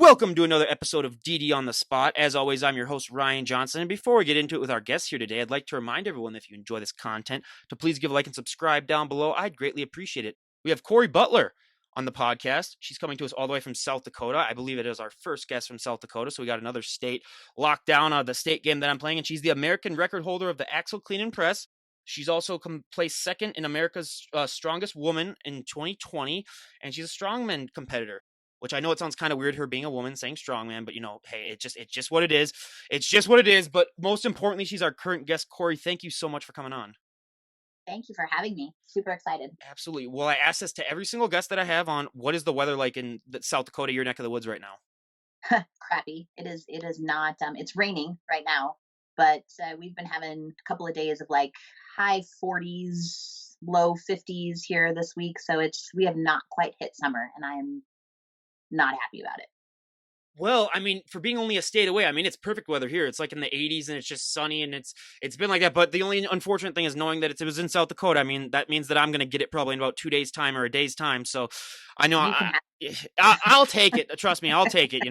Welcome to another episode of DD on the Spot. As always, I'm your host, Ryan Johnson. And before we get into it with our guests here today, I'd like to remind everyone that if you enjoy this content, to please give a like and subscribe down below. I'd greatly appreciate it. We have Cori Butler on the podcast. She's coming to us all the way from South Dakota. I believe it is our first guest from South Dakota. So we got another state locked down on the state game that I'm playing. And she's the American record holder of the Axle Clean and Press. She's also placed second in America's Strongest Woman in 2020. And she's a strongman competitor. Which I know it sounds kind of weird, her being a woman saying strongman, but hey, it's just what it is. It's just what it is. But most importantly, she's our current guest, Cori. Thank you so much for coming on. Thank you for having me. Super excited. Absolutely. Well, I ask this to every single guest that I have on. What is the weather like in South Dakota, your neck of the woods right now? Crappy. It is not. It's raining right now, but we've been having a couple of days of like high 40s, low 50s here this week. So we have not quite hit summer, and I'm not happy about it. Well, I mean, for being only a state away, I mean, it's perfect weather here. It's like in the 80s and it's just sunny and it's been like that. But the only unfortunate thing is knowing that it was in South Dakota. I mean, that means that I'm going to get it probably in about 2 days' time or a day's time. So I know You can have. I'll take it. Trust me, I'll take it.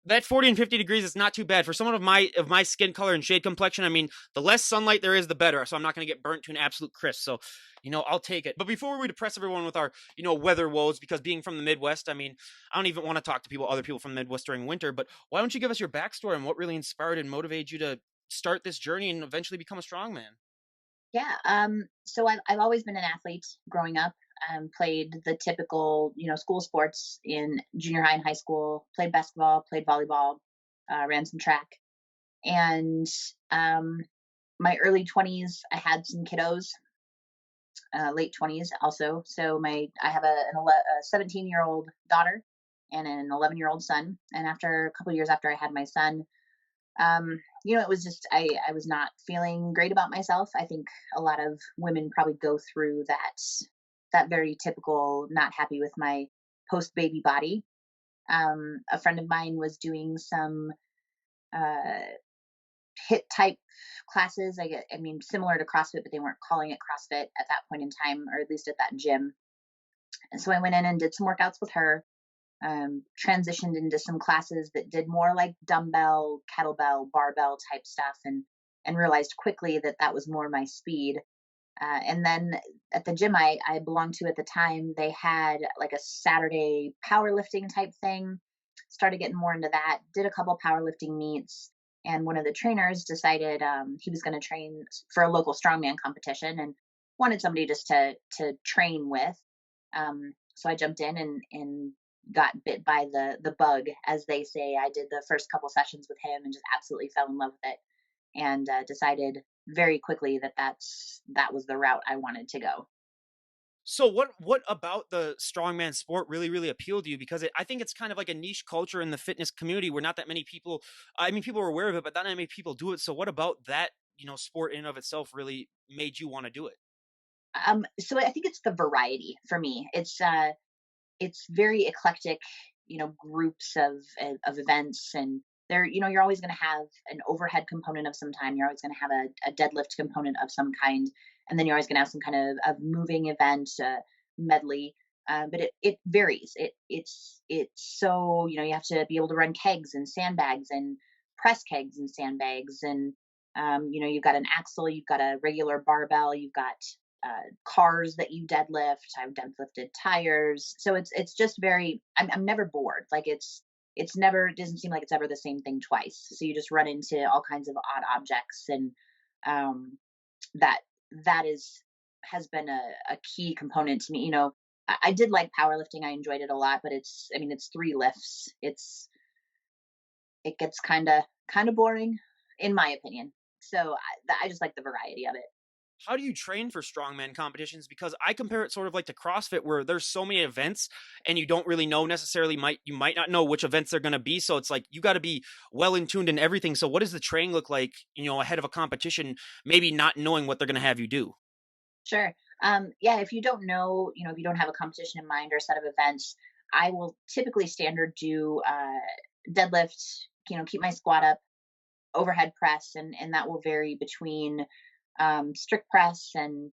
That 40 and 50 degrees is not too bad for someone of my skin color and shade complexion. I mean, the less sunlight there is, the better. So I'm not going to get burnt to an absolute crisp. So, I'll take it. But before we depress everyone with our, weather woes, because being from the Midwest, I mean, I don't even want to talk to other people from the Midwest during winter. But why don't you give us your backstory and what really inspired and motivated you to start this journey and eventually become a strongman? Yeah. So I've always been an athlete growing up. Played the typical, school sports in junior high and high school. Played basketball, played volleyball, ran some track, and my early 20s, I had some kiddos. Late 20s also. So I have a 17-year-old daughter and an 11-year-old son. And after a couple of years after I had my son, it was just I was not feeling great about myself. I think a lot of women probably go through that very typical not happy with my post baby body. A friend of mine was doing some uh, hit type classes. I mean, similar to CrossFit, but they weren't calling it CrossFit at that point in time, or at least at that gym. And so I went in and did some workouts with her. Transitioned into some classes that did more like dumbbell, kettlebell, barbell type stuff, and realized quickly that that was more my speed. And then at the gym I belonged to at the time, they had like a Saturday powerlifting type thing. Started getting more into that. Did a couple powerlifting meets, and one of the trainers decided he was going to train for a local strongman competition and wanted somebody just to train with. So I jumped in and got bit by the bug, as they say. I did the first couple sessions with him and just absolutely fell in love with it, and decided very quickly that that was the route I wanted to go. So what about the strongman sport really appealed to you? Because I think it's kind of like a niche culture in the fitness community where not that many people, I mean, people are aware of it, but not that many people do it. So what about that, sport in and of itself really made you want to do it? So I think it's the variety for me. It's very eclectic, groups of events, and you're always going to have an overhead component of some time. You're always going to have a deadlift component of some kind, and then you're always going to have some kind of moving event medley. But it varies. It's so you have to be able to run kegs and sandbags and press kegs and sandbags, and you've got an axle, you've got a regular barbell, you've got cars that you deadlift. I've deadlifted tires, so it's just very. I'm never bored. Like it's never. It doesn't seem like it's ever the same thing twice. So you just run into all kinds of odd objects, and um, that that is has been a key component to me. I did like powerlifting. I enjoyed it a lot, but it's three lifts. It gets kind of boring, in my opinion. So I just like the variety of it. How do you train for strongman competitions? Because I compare it sort of like to CrossFit, where there's so many events and you don't really know necessarily, you might not know which events they're going to be. So it's like you got to be well in tuned in everything. So what does the training look like, ahead of a competition, maybe not knowing what they're going to have you do? Sure. Yeah, if you don't know, if you don't have a competition in mind or a set of events, I will typically standard do deadlift, keep my squat up, overhead press, and that will vary between strict press and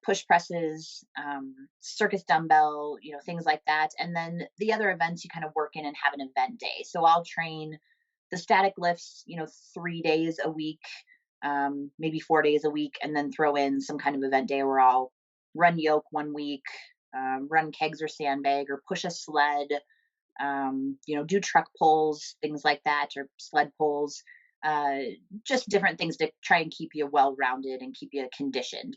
push presses, circus dumbbell, things like that. And then the other events you kind of work in and have an event day. So I'll train the static lifts, 3 days a week, maybe 4 days a week, and then throw in some kind of event day where I'll run yoke one week, run kegs or sandbag, or push a sled, do truck pulls, things like that, or sled pulls, uh, just different things to try and keep you well rounded and keep you conditioned.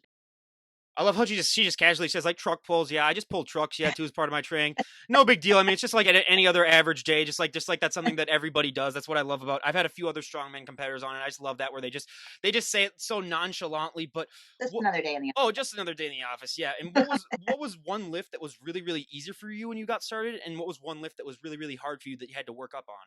I love how she just casually says like truck pulls. Yeah, I just pull trucks. Yeah, too as part of my training. No big deal. I mean, it's just like any other average day. Just like that's something that everybody does. That's what I love about. I've had a few other strongman competitors on, and I just love that where they just say it so nonchalantly. But Just what? another day in the Oh, just another day in the office. Yeah. And what was one lift that was really easy for you when you got started, and what was one lift that was really hard for you that you had to work up on?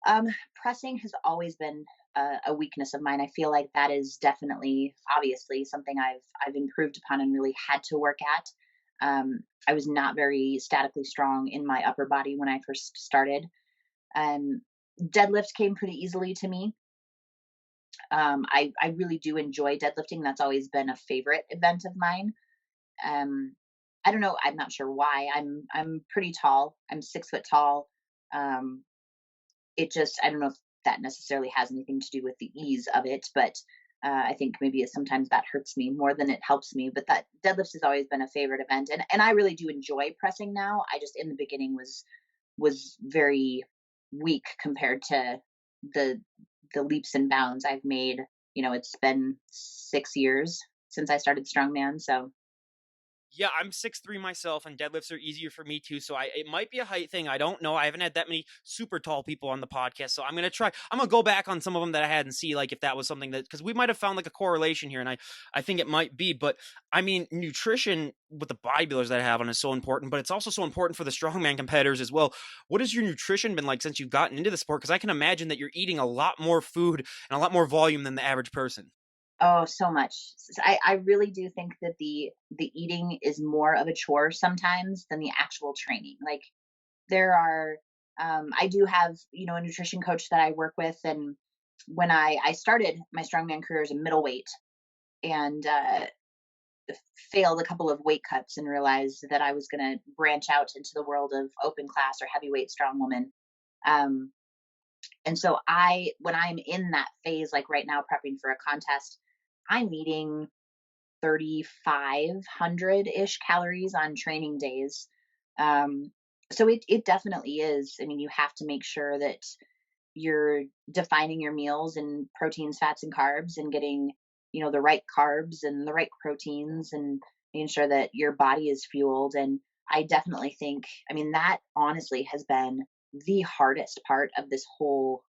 Um, Pressing has always been a weakness of mine. I feel like that is definitely, obviously, something I've improved upon and really had to work at. I was not very statically strong in my upper body when I first started. Um, Deadlift came pretty easily to me. I really do enjoy deadlifting. That's always been a favorite event of mine. Um, I don't know. I'm not sure why. I'm pretty tall. I'm 6 foot tall. Um, it just I don't know if that necessarily has anything to do with the ease of it, but I think maybe sometimes that hurts me more than it helps me. But that deadlifts has always been a favorite event, and I really do enjoy pressing now. I just in the beginning was very weak compared to the the leaps and bounds I've made. It's been 6 years since I started strongman, so Yeah, I'm 6'3" myself, and deadlifts are easier for me too. So it might be a height thing. I don't know. I haven't had that many super tall people on the podcast, so I'm gonna try. I'm gonna go back on some of them that I had and see like if that was something that because we might have found like a correlation here, and I think it might be. But I mean, nutrition with the bodybuilders that I have on is so important, but it's also so important for the strongman competitors as well. What has your nutrition been like since you've gotten into the sport? Because I can imagine that you're eating a lot more food and a lot more volume than the average person. oh, so much. I really do think that the eating is more of a chore sometimes than the actual training. Like there are I do have, a nutrition coach that I work with, and when I started my strongman career as a middleweight and failed a couple of weight cuts and realized that I was going to branch out into the world of open class or heavyweight strong woman. Um, and so when I'm in that phase, like right now, prepping for a contest, I'm eating 3,500 ish calories on training days. Um, so it definitely is. I mean, you have to make sure that you're defining your meals and proteins, fats, and carbs, and getting the right carbs and the right proteins, and making sure that your body is fueled. And I definitely think, I mean, that honestly has been the hardest part of this whole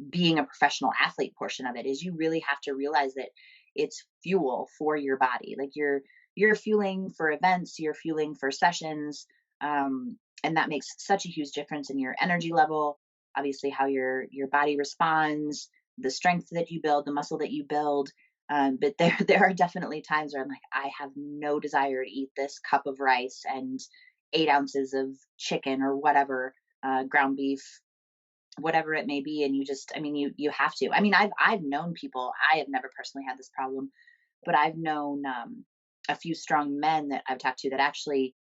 being a professional athlete portion of it is you really have to realize that it's fuel for your body. Like you're fueling for events, you're fueling for sessions, and that makes such a huge difference in your energy level, obviously how your body responds, the strength that you build, the muscle that you build. But there are definitely times where I'm like, I have no desire to eat this cup of rice and 8 ounces of chicken or whatever, ground beef, whatever it may be, and you just, I mean, you have to. I mean, I've known people. I have never personally had this problem, but I've known a few strong men that I've talked to that actually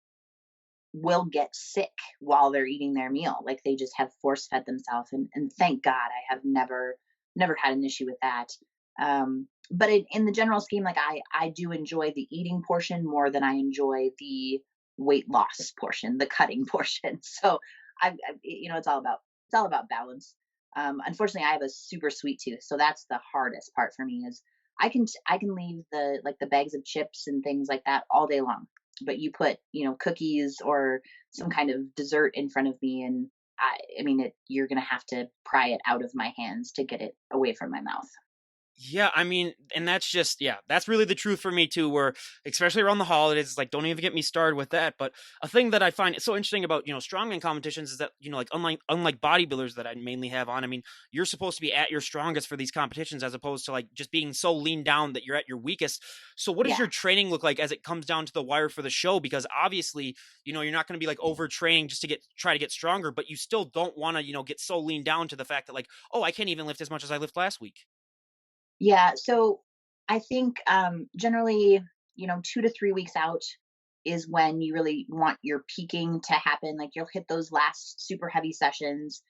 will get sick while they're eating their meal. Like they just have force fed themselves. And thank God I have never had an issue with that. But in the general scheme, like I do enjoy the eating portion more than I enjoy the weight loss portion, the cutting portion. So it's all about balance. Unfortunately, I have a super sweet tooth, so that's the hardest part for me. Is I can leave the bags of chips and things like that all day long, but you put cookies or some kind of dessert in front of me, and I mean you're gonna have to pry it out of my hands to get it away from my mouth. Yeah, I mean, and that's just yeah, that's really the truth for me too. Where especially around the holidays, it's like don't even get me started with that. But a thing that I find so interesting about strongman competitions is that like unlike bodybuilders that I mainly have on, I mean, you're supposed to be at your strongest for these competitions as opposed to like just being so lean down that you're at your weakest. So what does Yeah. your training look like as it comes down to the wire for the show? Because obviously, you're not going to be like overtraining just to try to get stronger, but you still don't want to get so lean down to the fact that like oh I can't even lift as much as I lift last week. Yeah. So I think generally, 2 to 3 weeks out is when you really want your peaking to happen. Like you'll hit those last super heavy sessions.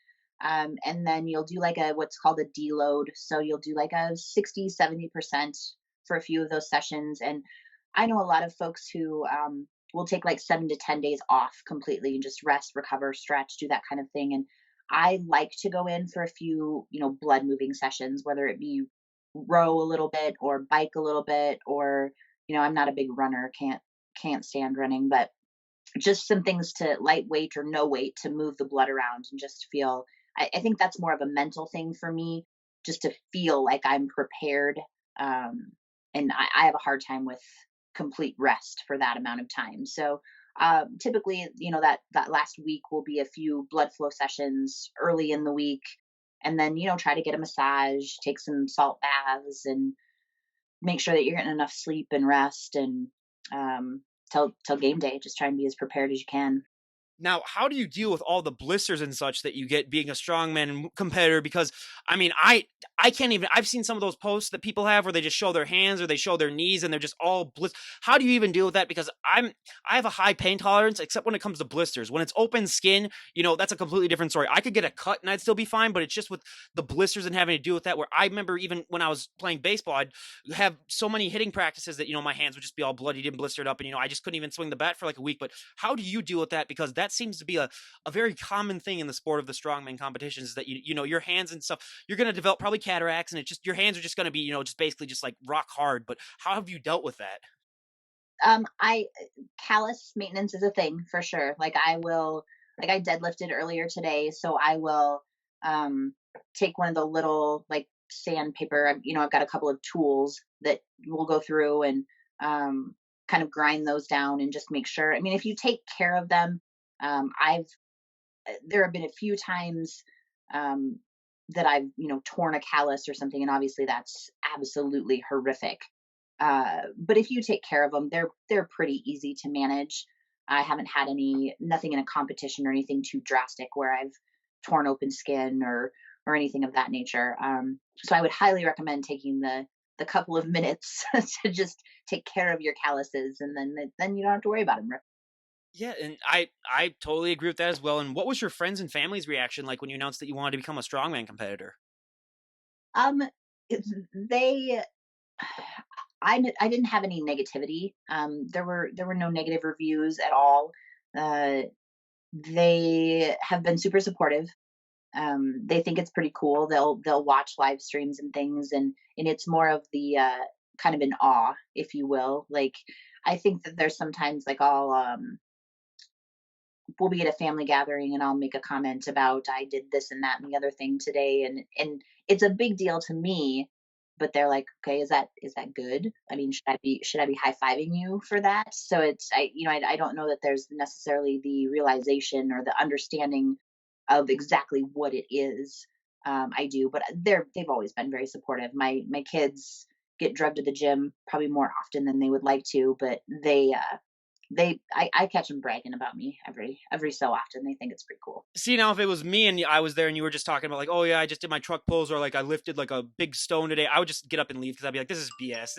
And then you'll do like a what's called a deload. So you'll do like a 60, 70% for a few of those sessions. And I know a lot of folks who will take like 7 to 10 days off completely and just rest, recover, stretch, do that kind of thing. And I like to go in for a few, blood moving sessions, whether it be row a little bit or bike a little bit, or I'm not a big runner, can't stand running, but just some things to lightweight or no weight to move the blood around and just feel. I think that's more of a mental thing for me, just to feel like I'm prepared. um, and I have a hard time with complete rest for that amount of time. So typically, that last week will be a few blood flow sessions early in the week, and then try to get a massage, take some salt baths, and make sure that you're getting enough sleep and rest. And till game day, just try and be as prepared as you can. Now, how do you deal with all the blisters and such that you get being a strongman competitor? Because I mean, I can't even. I've seen some of those posts that people have where they just show their hands or they show their knees and they're just all blisters. How do you even deal with that? Because I have a high pain tolerance, except when it comes to blisters. When it's open skin, that's a completely different story. I could get a cut and I'd still be fine, but it's just with the blisters and having to deal with that. Where I remember even when I was playing baseball, I'd have so many hitting practices that my hands would just be all bloodied and blistered up, and I just couldn't even swing the bat for like a week. But how do you deal with that? Because that seems to be a very common thing in the sport of the strongman competitions, is that your hands and stuff, you're going to develop probably cataracts, and it's just your hands are just going to be just basically just like rock hard. But how have you dealt with that? I callus maintenance is a thing for sure. Like I deadlifted earlier today, so I will um take one of the little like sandpaper. I've got a couple of tools that we'll go through and kind of grind those down and just make sure. I mean, if you take care of them, I've there have been a few times um that I've torn a callus or something, and obviously that's absolutely horrific. But if you take care of them, they're pretty easy to manage. I haven't had nothing in a competition or anything too drastic where I've torn open skin or anything of that nature. So I would highly recommend taking the couple of minutes to just take care of your calluses, and then you don't have to worry about them. Yeah, and I totally agree with that as well. And what was your friends and family's reaction like when you announced that you wanted to become a strongman competitor? Um, they I didn't have any negativity. There were no negative reviews at all. Uh, they have been super supportive. They think it's pretty cool. They'll watch live streams and things, and it's more of the kind of an awe, if you will. Like I think that there's sometimes like we'll be at a family gathering and I'll make a comment about I did this and that and the other thing today, and it's a big deal to me, but they're like, okay, is that good? I mean, should I be high fiving you for that? So it's I don't know that there's necessarily the realization or the understanding of exactly what it is. I do, but they've always been very supportive. My kids get drugged to the gym probably more often than they would like to, but I catch them bragging about me every so often. They think it's pretty cool. See, now if it was me and I was there and you were just talking about like, oh yeah, I just did my truck pulls, or like I lifted like a big stone today, I would just get up and leave, because I'd be like, this is BS.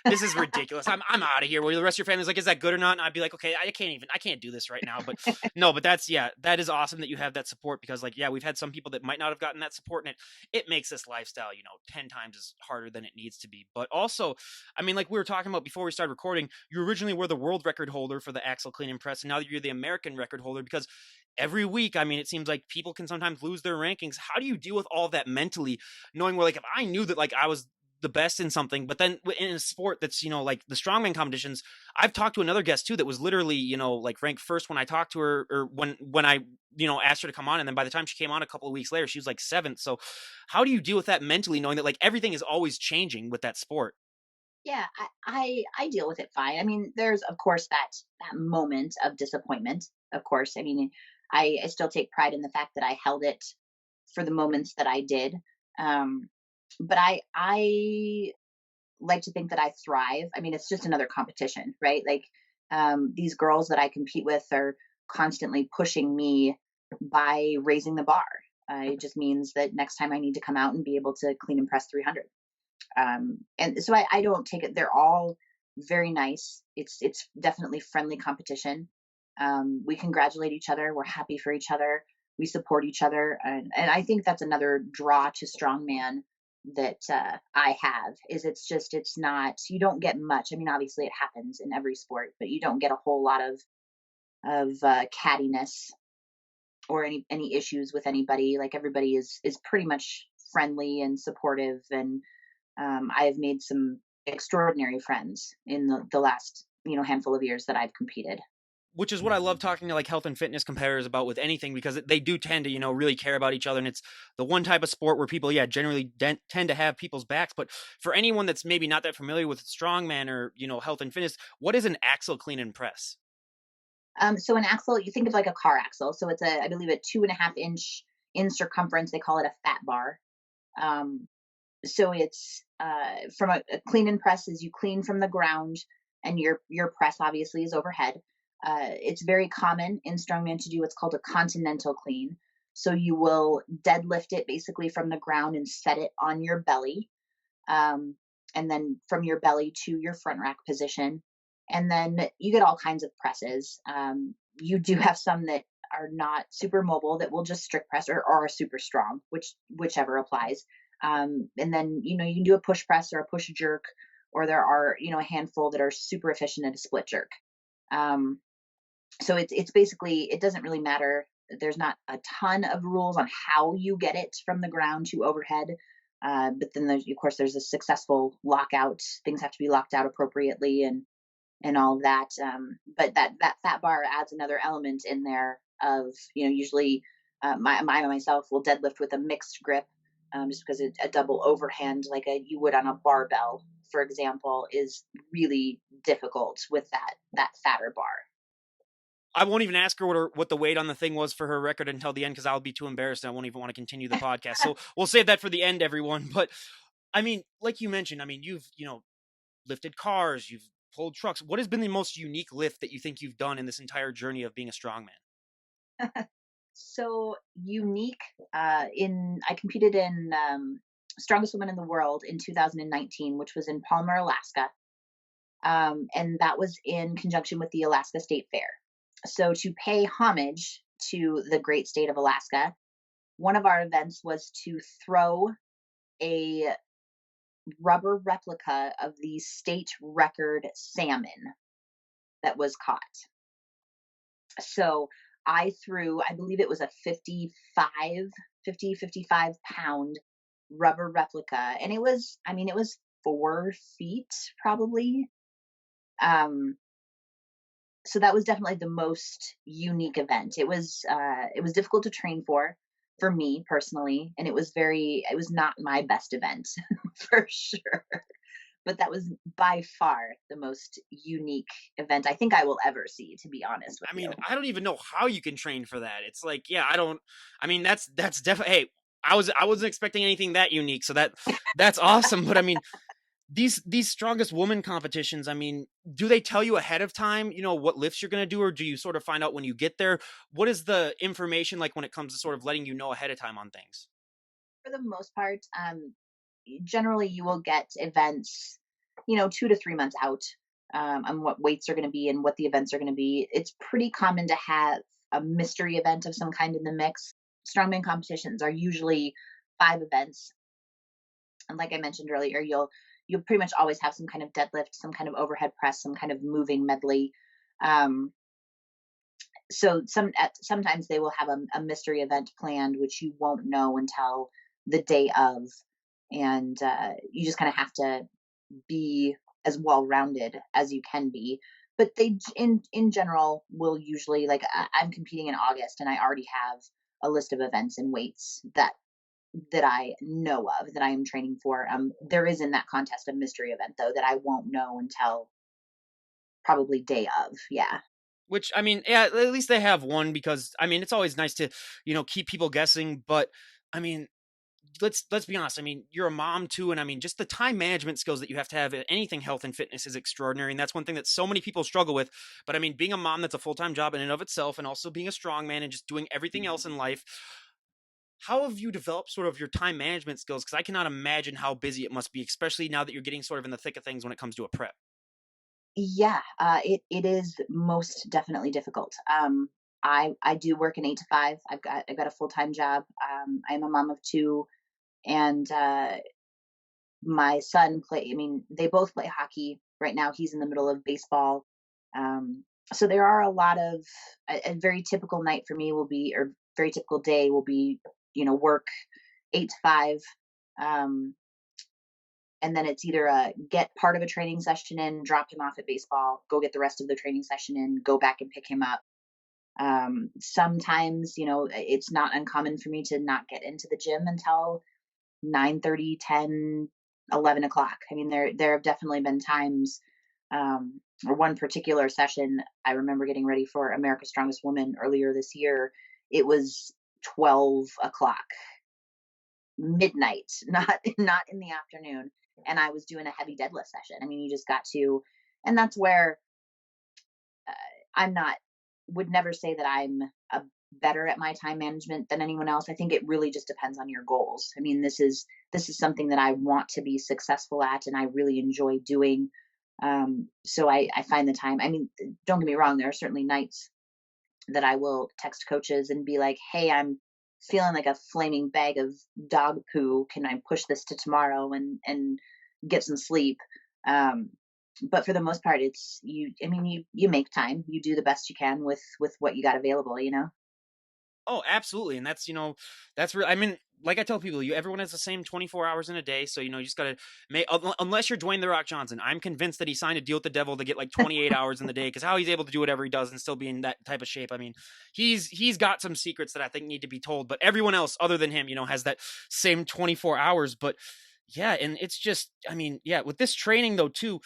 This is ridiculous. I'm out of here. Where the rest of your family's like, is that good or not? And I'd be like, okay, I can't do this right now. But no, but that is awesome that you have that support, because like, yeah, we've had some people that might not have gotten that support, and it makes this lifestyle 10 times as harder than it needs to be. But also, I mean, like we were talking about before we started recording, you originally were the world record holder for the axle clean and press, and now you're the American record holder. Because every week, I mean, it seems like people can sometimes lose their rankings. How do you deal with all of that mentally, knowing where, like, if I knew that, like, I was the best in something, but then in a sport that's, like the strongman competitions, I've talked to another guest too that was literally, like ranked first when I talked to her, or when I, asked her to come on. And then by the time she came on a couple of weeks later, she was like seventh. So how do you deal with that mentally, knowing that like everything is always changing with that sport? Yeah, I deal with it fine. I mean, there's of course that moment of disappointment. Of course, I mean, I still take pride in the fact that I held it for the moments that I did. Um, but I like to think that I thrive. I mean, it's just another competition, right? Like these girls that I compete with are constantly pushing me by raising the bar. It just means that next time I need to come out and be able to clean and press 300. And so I don't take it. They're all very nice. It's definitely friendly competition. We congratulate each other. We're happy for each other. We support each other, and I think that's another draw to strongman that I have is it's not you don't get much. I mean, obviously it happens in every sport, but you don't get a whole lot of cattiness or any issues with anybody. Like everybody is pretty much friendly and supportive, and I have made some extraordinary friends in the last handful of years that I've competed. Which is what I love talking to like health and fitness competitors about with anything because they do tend to, really care about each other. And it's the one type of sport where people, yeah, generally tend to have people's backs. But for anyone that's maybe not that familiar with strongman or, health and fitness, what is an axle clean and press? So an axle, you think of like a car axle. So it's I believe, a 2.5 inch in circumference. They call it a fat bar. Um, so it's from a clean and press is you clean from the ground, and your press obviously is overhead. It's very common in strongman to do what's called a continental clean. So you will deadlift it basically from the ground and set it on your belly, um, and then from your belly to your front rack position. And then you get all kinds of presses. You do have some that are not super mobile that will just strict press, or are super strong, whichever applies. And then you can do a push press or a push jerk, or there are a handful that are super efficient at a split jerk. Um, so it's basically, it doesn't really matter. There's not a ton of rules on how you get it from the ground to overhead. But then of course there's a successful lockout. Things have to be locked out appropriately, and all of that. But that fat bar adds another element in there of usually myself will deadlift with a mixed grip, just because a double overhand like you would on a barbell, for example, is really difficult with that fatter bar. I won't even ask her what the weight on the thing was for her record until the end because I'll be too embarrassed and I won't even want to continue the podcast. So we'll save that for the end, everyone. But I mean, like you mentioned, I mean, you've lifted cars, you've pulled trucks. What has been the most unique lift that you think you've done in this entire journey of being a strongman? So unique. In I competed in Strongest Woman in the World in 2019, which was in Palmer, Alaska, and that was in conjunction with the Alaska State Fair. So to pay homage to the great state of Alaska, one of our events was to throw a rubber replica of the state record salmon that was caught. So I threw, I believe it was a 55 pound rubber replica. And it was, I mean, it was 4 feet probably. Um, so that was definitely the most unique event. It was difficult to train for me personally. And it was not my best event for sure. But that was by far the most unique event I think I will ever see, to be honest with I you. mean, I don't even know how you can train for that. It's like, yeah, I don't. I mean, that's definitely. Hey, I wasn't expecting anything that unique, so that's awesome. But I mean, these strongest woman competitions, I mean, do they tell you ahead of time, what lifts you're going to do, or do you sort of find out when you get there? What is the information like when it comes to sort of letting you know ahead of time on things? For the most part, generally you will get events, 2 to 3 months out, on what weights are going to be and what the events are going to be. It's pretty common to have a mystery event of some kind in the mix. Strongman competitions are usually 5 events, and like I mentioned earlier, you'll pretty much always have some kind of deadlift, some kind of overhead press, some kind of moving medley. Um, so sometimes they will have a mystery event planned, which you won't know until the day of, and you just kind of have to be as well rounded as you can be. But in general will usually, like, I'm competing in August, and I already have a list of events and weights that I know of that I am training for. There is in that contest a mystery event though that I won't know until probably day of. Yeah. Which I mean, yeah, at least they have one because I mean, it's always nice to keep people guessing. But I mean, let's be honest. I mean, you're a mom too, and I mean, just the time management skills that you have to have at anything health and fitness is extraordinary, and that's one thing that so many people struggle with. But I mean, being a mom that's a full time job in and of itself, and also being a strong man and just doing everything else in life. how have you developed sort of your time management skills? Because I cannot imagine how busy it must be, especially now that you're getting sort of in the thick of things when it comes to a prep. Yeah, it is most definitely difficult. I do work an 8 to 5. I've got a full time job. I'm a mom of two, and my son play. I mean, they both play hockey right now. He's in the middle of baseball. Um, so there are a lot of a very typical night for me will be, or very typical day will be, work 8 to 5. Um, and then it's either get part of a training session in, drop him off at baseball, go get the rest of the training session in, go back and pick him up. Sometimes, it's not uncommon for me to not get into the gym until 9:30, 10, 11 o'clock. I mean, there have definitely been times, or one particular session I remember getting ready for America's Strongest Woman earlier this year. It was 12 o'clock, midnight, not in the afternoon, and I was doing a heavy deadlift session. I mean, you just got to, and that's where uh, I'm not would never say that I'm a better at my time management than anyone else. I think it really just depends on your goals. I mean, this is something that I want to be successful at, and I really enjoy doing. So I find the time. I mean, don't get me wrong. There are certainly nights that I will text coaches and be like, "Hey, I'm feeling like a flaming bag of dog poo. Can I push this to tomorrow and get some sleep?" Um, but for the most part, it's you. I mean, you make time. You do the best you can with what you got available. Oh, absolutely, and that's that's real. I mean, like I tell people, everyone has the same 24 hours in a day, so you just gotta make unless you're Dwayne the Rock Johnson. I'm convinced that he signed a deal with the devil to get like 28 hours in the day because how he's able to do whatever he does and still be in that type of shape. I mean, he's got some secrets that I think need to be told, but everyone else other than him, has that same 24 hours. But yeah, and it's just, I mean, yeah, with this training though too.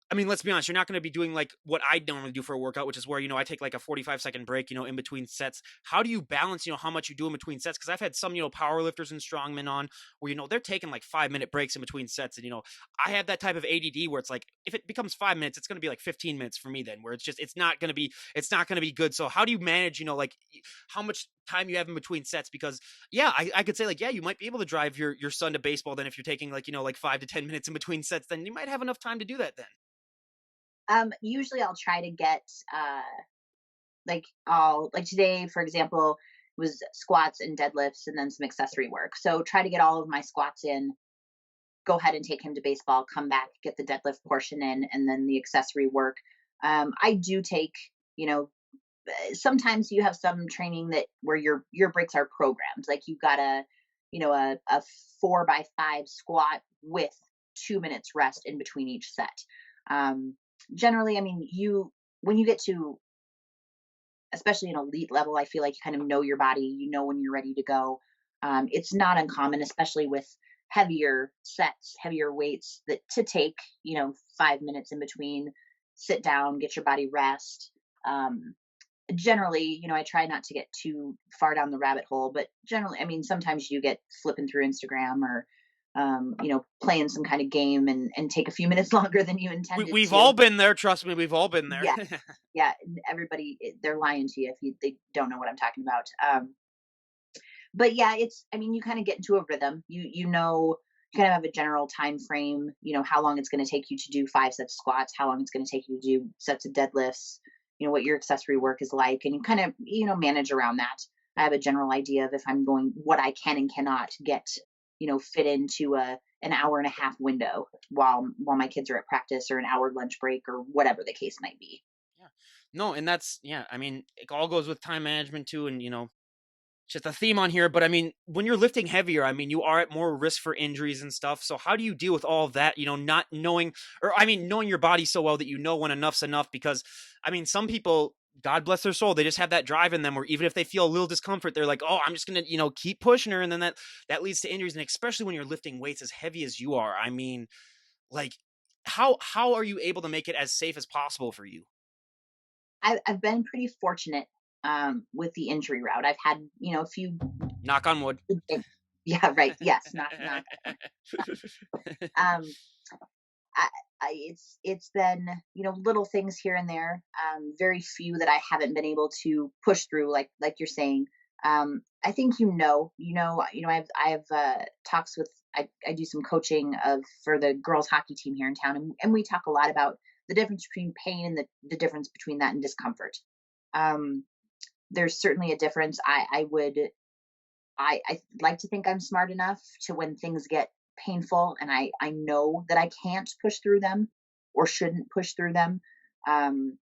I mean, let's be honest, you're not going to be doing like what I normally do for a workout, which is where, I take like a 45-second break, in between sets. How do you balance, how much you do in between sets? Because I've had some, power lifters and strongmen on where, they're taking like 5-minute breaks in between sets. And, I have that type of ADD where it's like, if it becomes 5 minutes, it's going to be like 15 minutes for me then, where it's not going to be good. So how do you manage, like how much time you have in between sets? Because yeah, I could say like, yeah, you might be able to drive your son to baseball. Then if you're taking like, like 5 to 10 minutes in between sets, then you might have enough time to do that then. Usually I'll try to get I'll like today, for example, was squats and deadlifts and then some accessory work. So try to get all of my squats in, go ahead and take him to baseball, come back, get the deadlift portion in, and then the accessory work. I do take, you know, sometimes you have some training that where your breaks are programmed. Like you've got a 4 by 5 squat with 2 minutes rest in between each set. Um, Generally, I mean, when you get to especially an elite level, I feel like you kind of know your body, you know when you're ready to go. It's not uncommon, especially with heavier sets, heavier weights, that to take 5 minutes in between, sit down, get your body rest. Generally, I try not to get too far down the rabbit hole, but generally, I mean, sometimes you get flipping through Instagram or playing some kind of game and take a few minutes longer than you intended We've all to. been there. Trust me, we've all been there. Yeah, yeah. Everybody, they're lying to you if they don't know what I'm talking about. But yeah, I mean, you kind of get into a rhythm. You kind of have a general time frame. How long it's going to take you to do 5 sets of squats, how long it's going to take you to do sets of deadlifts. What your accessory work is like, and you kind of manage around that. I have a general idea of if I'm going what I can and cannot get fit into an hour and a half window while my kids are at practice, or an hour lunch break, or whatever the case might be. Yeah. No, and that's, yeah, I mean, it all goes with time management too, and just a theme on here, but I mean, when you're lifting heavier, I mean, you are at more risk for injuries and stuff. So how do you deal with all of that, not knowing, or I mean, knowing your body so well that you know when enough's enough? Because I mean, some people, God bless their soul, they just have that drive in them where even if they feel a little discomfort, they're like, oh, I'm just gonna, keep pushing her. And then that leads to injuries. And especially when you're lifting weights as heavy as you are. I mean, like, how are you able to make it as safe as possible for you? I've been pretty fortunate with the injury route. I've had a few. Knock on wood. Yeah, right. Yes, not. Um, I, it's been little things here and there. Very few that I haven't been able to push through, like you're saying. I think I have talks with I do some coaching of for the girls hockey team here in town, and we talk a lot about the difference between pain and the difference between that and discomfort. Um, there's certainly a difference. I like to think I'm smart enough to when things get painful and I know that I can't push through them or shouldn't push through them. Um,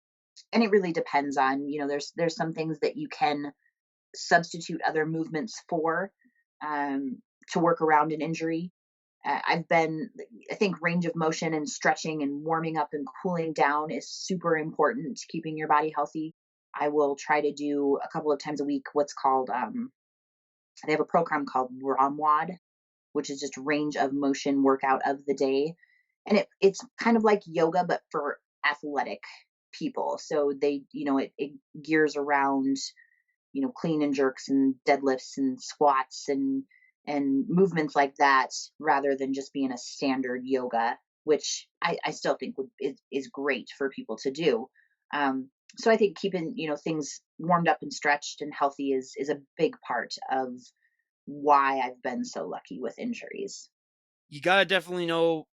and it really depends on, there's some things that you can substitute other movements for, um, to work around an injury. I think range of motion and stretching and warming up and cooling down is super important to keeping your body healthy. I will try to do a couple of times a week what's called, they have a program called ROMWAD, which is just range of motion workout of the day. And it's kind of like yoga, but for athletic people. So it gears around, clean and jerks and deadlifts and squats and movements like that rather than just being a standard yoga, which I still think is great for people to do. So I think keeping, things warmed up and stretched and healthy is a big part of why I've been so lucky with injuries. You gotta definitely know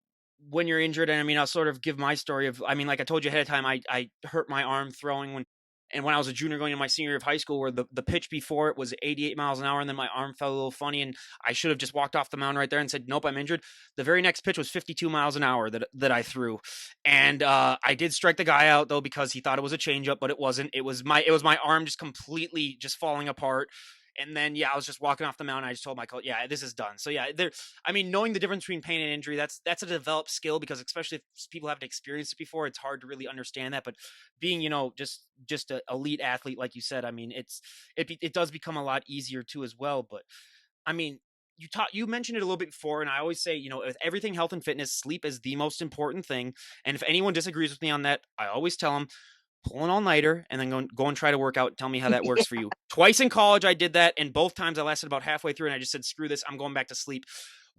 when you're injured, and I mean, I'll sort of give my story of, I mean, like I told you ahead of time, I hurt my arm throwing when I was a junior going into my senior year of high school, where the pitch before it was 88 miles an hour, and then my arm felt a little funny, and I should have just walked off the mound right there and said, "Nope, I'm injured." The very next pitch was 52 miles an hour that I threw, and I did strike the guy out though because he thought it was a changeup, but it wasn't. It was my arm just completely just falling apart. And then yeah, I was just walking off the mound. And I just told my coach, "Yeah, this is done." So yeah, there. I mean, knowing the difference between pain and injury, that's a developed skill because especially if people haven't experienced it before, it's hard to really understand that. But being, just an elite athlete, like you said, I mean, it does become a lot easier too as well. But I mean, you mentioned it a little bit before, and I always say, with everything health and fitness, sleep is the most important thing. And if anyone disagrees with me on that, I always tell them pull an all-nighter and then go and try to work out. Tell me how that works for you. Twice in college, I did that, and both times I lasted about halfway through, and I just said, "Screw this! I'm going back to sleep."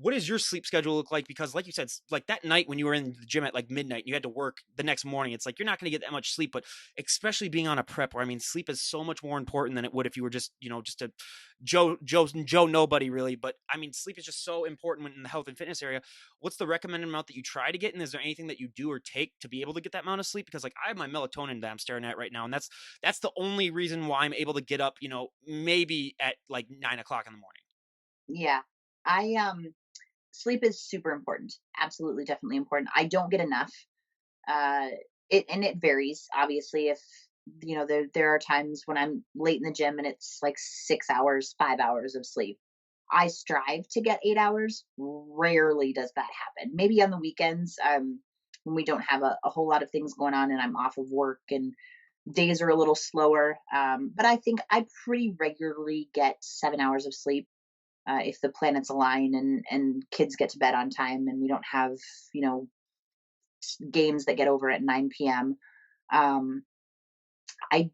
What does your sleep schedule look like? Because, like you said, like that night when you were in the gym at like midnight, and you had to work the next morning. It's like you're not going to get that much sleep, but especially being on a prep, where I mean, sleep is so much more important than it would if you were just, just a Joe nobody really. But I mean, sleep is just so important in the health and fitness area. What's the recommended amount that you try to get, and is there anything that you do or take to be able to get that amount of sleep? Because like I have my melatonin that I'm staring at right now, and that's the only reason why I'm able to get up, maybe at like 9 o'clock in the morning. Yeah. I Sleep is super important. Absolutely, definitely important. I don't get enough. Uh, it varies. Obviously, if there are times when I'm late in the gym and it's like 6 hours, 5 hours of sleep. I strive to get 8 hours. Rarely does that happen. Maybe on the weekends, when we don't have a whole lot of things going on and I'm off of work and days are a little slower. But I think I pretty regularly get 7 hours of sleep, if the planets align and kids get to bed on time and we don't have you know games that get over at 9 p.m. Um, I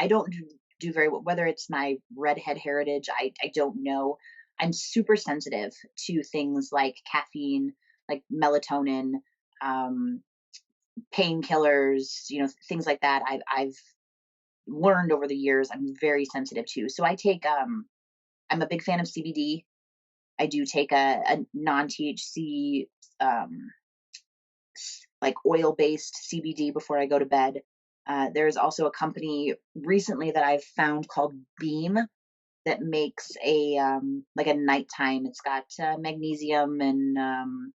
don't do very well, whether it's my redhead heritage. I don't know. I'm super sensitive to things like caffeine, like melatonin, um, painkillers, things like that. I've learned over the years I'm very sensitive to. So I'm a big fan of CBD. I do take a non-THC, um, like oil-based CBD before I go to bed. There's also a company recently that I've found called Beam that makes a like a nighttime. It's got magnesium and I'm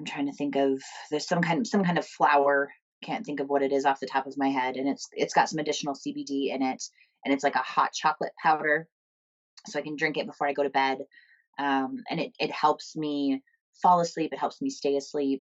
trying to think of there's some kind of flower. Can't think of what it is off the top of my head, and it's got some additional CBD in it, and it's like a hot chocolate powder, so I can drink it before I go to bed. And it helps me fall asleep. It helps me stay asleep,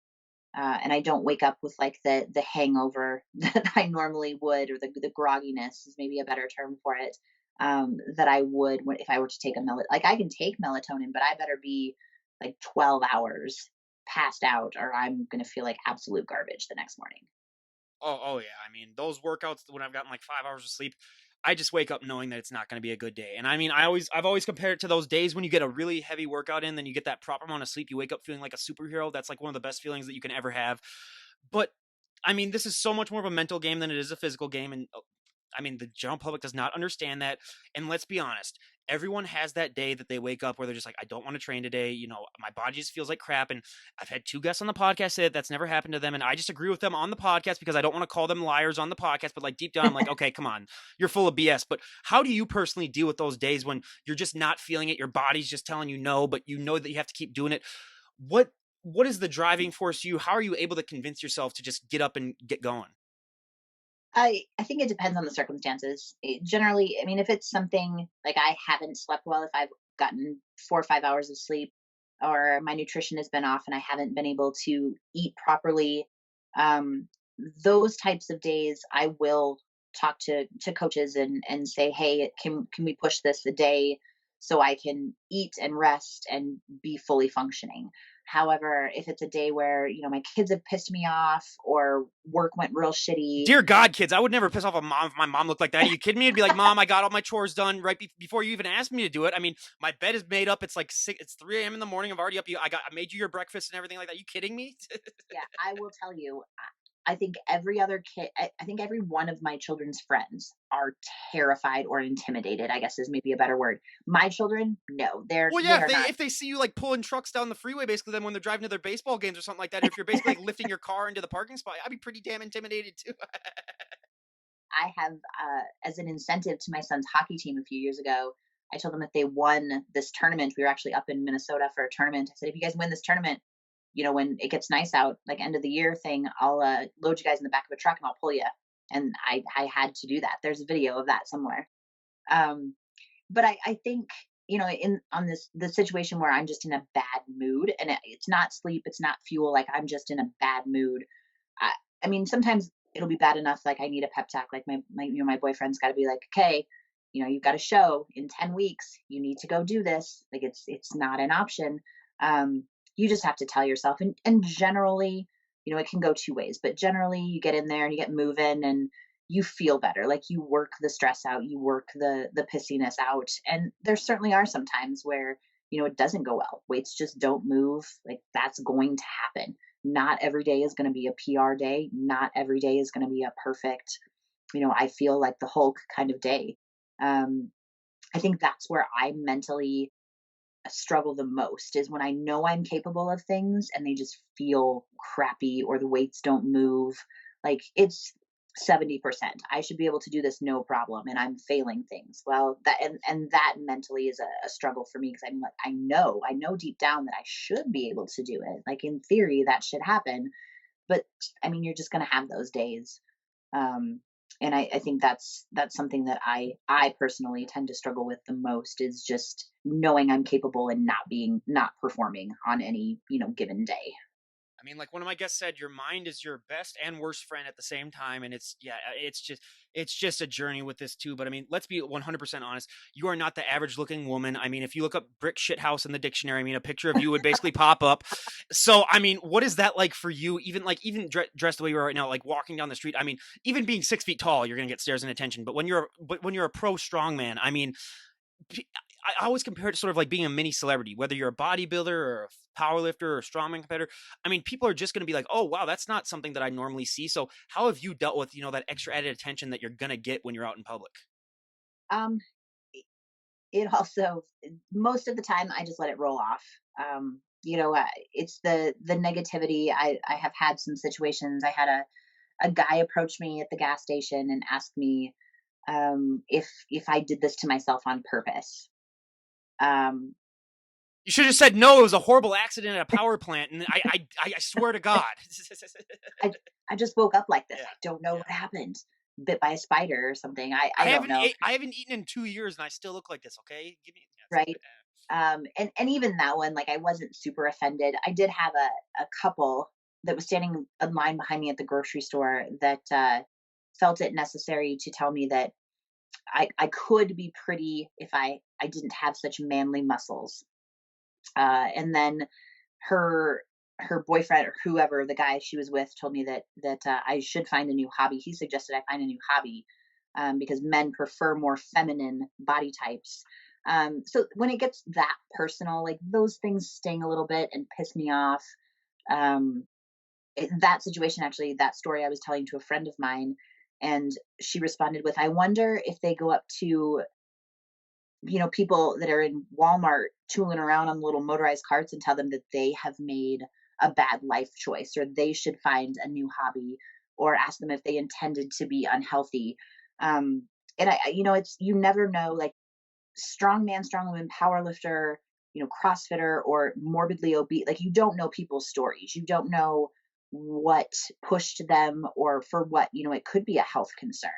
and I don't wake up with like the hangover that I normally would, or the grogginess is maybe a better term for it. That I would if I were to take like I can take melatonin, but I better be like 12 hours passed out, or I'm gonna feel like absolute garbage the next morning. Oh yeah. I mean, those workouts when I've gotten like 5 hours of sleep, I just wake up knowing that it's not going to be a good day. And I mean, I've always compared it to those days when you get a really heavy workout in, then you get that proper amount of sleep. You wake up feeling like a superhero. That's like one of the best feelings that you can ever have. But I mean, this is so much more of a mental game than it is a physical game. And I mean, the general public does not understand that. And let's be honest, everyone has that day that they wake up where they're just like, I don't want to train today. You know, my body just feels like crap. And I've had two guests on the podcast say that that's never happened to them. And I just agree with them on the podcast because I don't want to call them liars on the podcast. But like deep down, I'm like, okay, come on, you're full of BS. But how do you personally deal with those days when you're just not feeling it? Your body's just telling you no, but you know that you have to keep doing it. What what is the driving force to you? How are you able to convince yourself to just get up and get going? I think it depends on the circumstances. Generally, I mean, if it's something like I haven't slept well, if I've gotten 4 or 5 hours of sleep, or my nutrition has been off and I haven't been able to eat properly, um, those types of days, I will talk to coaches and say, hey, can we push this a day so I can eat and rest and be fully functioning. However, if it's a day where, my kids have pissed me off or work went real shitty. Dear God, kids, I would never piss off a mom if my mom looked like that. Are you kidding me? I'd be like, Mom, I got all my chores done right before you even asked me to do it. I mean, my bed is made up. It's like it's 3 a.m. in the morning. I'm already up. I made you your breakfast and everything like that. Are you kidding me? Yeah, I will tell you, I think every other kid, I think every one of my children's friends are terrified or intimidated, I guess is maybe a better word. My children, no, Well, yeah, they if are they not. if they see you like pulling trucks down the freeway, basically, then when they're driving to their baseball games or something like that, or if you're basically like lifting your car into the parking spot, I'd be pretty damn intimidated too. I have, as an incentive to my son's hockey team a few years ago, I told them if they won this tournament, we were actually up in Minnesota for a tournament. I said, if you guys win this tournament, when it gets nice out, like end of the year thing, I'll load you guys in the back of a truck and I'll pull you. And I had to do that. There's a video of that somewhere. Um, but I think, in on this the situation where I'm just in a bad mood, and it's not sleep, it's not fuel, like I'm just in a bad mood. I, I mean, sometimes it'll be bad enough, like I need a pep talk. Like my boyfriend's got to be like, okay, you've got a show in 10 weeks. You need to go do this. Like it's not an option. Um, you just have to tell yourself, and generally, it can go two ways. But generally, you get in there and you get moving, and you feel better. Like you work the stress out, you work the pissiness out. And there certainly are some times where it doesn't go well. Weights just don't move. Like that's going to happen. Not every day is going to be a PR day. Not every day is going to be a perfect, I feel like the Hulk kind of day. Um, I think that's where I mentally struggle the most is when I know I'm capable of things and they just feel crappy or the weights don't move. Like it's 70%. I should be able to do this no problem and I'm failing things. Well, and that mentally is a struggle for me because I'm like I know deep down that I should be able to do it. Like in theory that should happen, but I mean you're just going to have those days. Um and I think that's something that I personally tend to struggle with the most is just knowing I'm capable and not performing on any given day. I mean, like one of my guests said, your mind is your best and worst friend at the same time, and it's yeah, it's just a journey with this too. But I mean, let's be 100% honest. You are not the average looking woman. I mean, if you look up brick shit house in the dictionary, I mean, a picture of you would basically pop up. So, I mean, what is that like for you? Even dressed the way you are right now, like walking down the street. I mean, even being 6 feet tall, you're gonna get stares and attention. But when you're a pro strongman, I mean, I always compare it to sort of like being a mini celebrity, whether you're a bodybuilder or a power lifter or a strongman competitor. I mean, people are just going to be like, oh, wow, that's not something that I normally see. So how have you dealt with, that extra added attention that you're going to get when you're out in public? Um it also most of the time I just let it roll off. It's the negativity. I have had some situations. I had a guy approach me at the gas station and ask me if I did this to myself on purpose. Um, You should have said no. It was a horrible accident at a power plant, and I swear to God. I I just woke up like this. Yeah, I don't know yeah. what happened. Bit by a spider or something. I don't know. I haven't eaten in 2 years, and I still look like this. Okay, give me. Yeah, Right. And even that one, like I wasn't super offended. I did have a couple that was standing in line behind me at the grocery store that felt it necessary to tell me that I could be pretty if I didn't have such manly muscles. And then her her boyfriend or whoever the guy she was with told me that I should find a new hobby. He suggested I find a new hobby because men prefer more feminine body types. So when it gets that personal, like those things sting a little bit and piss me off. Um, that situation, actually, that story I was telling to a friend of mine, And she responded with, I wonder if they go up to, people that are in Walmart tooling around on little motorized carts and tell them that they have made a bad life choice or they should find a new hobby, or ask them if they intended to be unhealthy. And it's, you never know, like, strongman, strongwoman, powerlifter, CrossFitter, or morbidly obese. Like, you don't know people's stories. You don't know what pushed them, or for what, it could be a health concern.